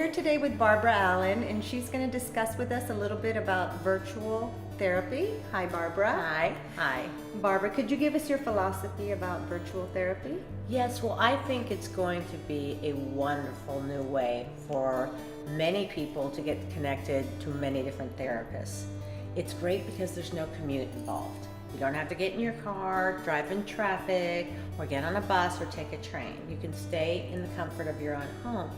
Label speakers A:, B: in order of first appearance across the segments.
A: here today with Barbara Allen, and she's going to discuss with us a little bit about virtual therapy. Hi, Barbara.
B: Hi. Hi.
A: Barbara, could you give us your philosophy about virtual therapy?
B: Yes, well, I think it's going to be a wonderful new way for many people to get connected to many different therapists. It's great because there's no commute involved. You don't have to get in your car, drive in traffic, or get on a bus or take a train. You can stay in the comfort of your own home.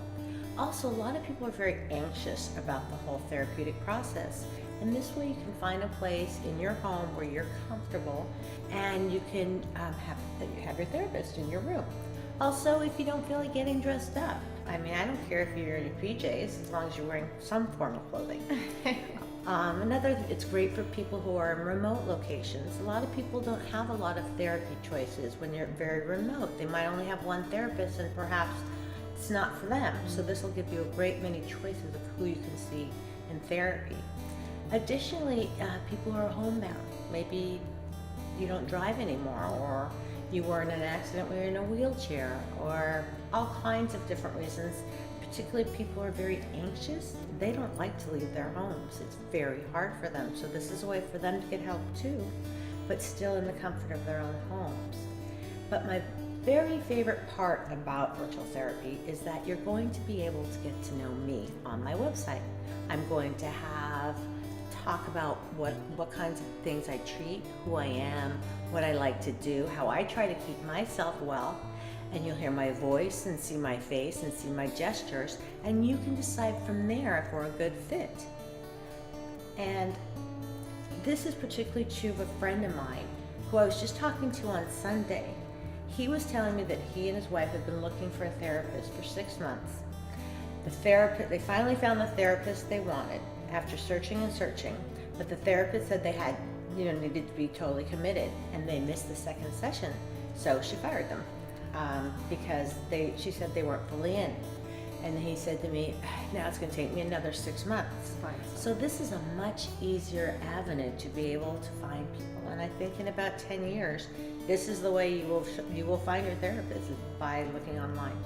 B: Also, a lot of people are very anxious about the whole therapeutic process. And this way you can find a place in your home where you're comfortable and you can have your therapist in your room. Also, if you don't feel like getting dressed up, I don't care if you're in your PJs as long as you're wearing some form of clothing. It's great for people who are in remote locations. A lot of people don't have a lot of therapy choices when you're very remote. They might only have one therapist and perhaps it's not for them. So this will give you a great many choices of who you can see in therapy. Additionally, people who are homebound, maybe you don't drive anymore, or you were in an accident where you're in a wheelchair, or all kinds of different reasons. Particularly people who are very anxious, they don't like to leave their homes. It's very hard for them. So this is a way for them to get help too, but still in the comfort of their own homes. But my very favorite part about virtual therapy is that you're going to be able to get to know me on my website. I'm going to talk about what kinds of things I treat, who I am, what I like to do, how I try to keep myself well, and you'll hear my voice and see my face and see my gestures, and you can decide from there if we're a good fit. And this is particularly true of a friend of mine who I was just talking to on Sunday. He was telling me that he and his wife had been looking for a therapist for 6 months. They finally found the therapist they wanted after searching and searching, but the therapist said they had, needed to be totally committed, and they missed the second session, so she fired them because she said they weren't fully in. And he said to me, now it's going to take me another 6 months. So this is a much easier avenue to be able to find people, and I think in about 10 years, this is the way you will find your therapist, is by looking online.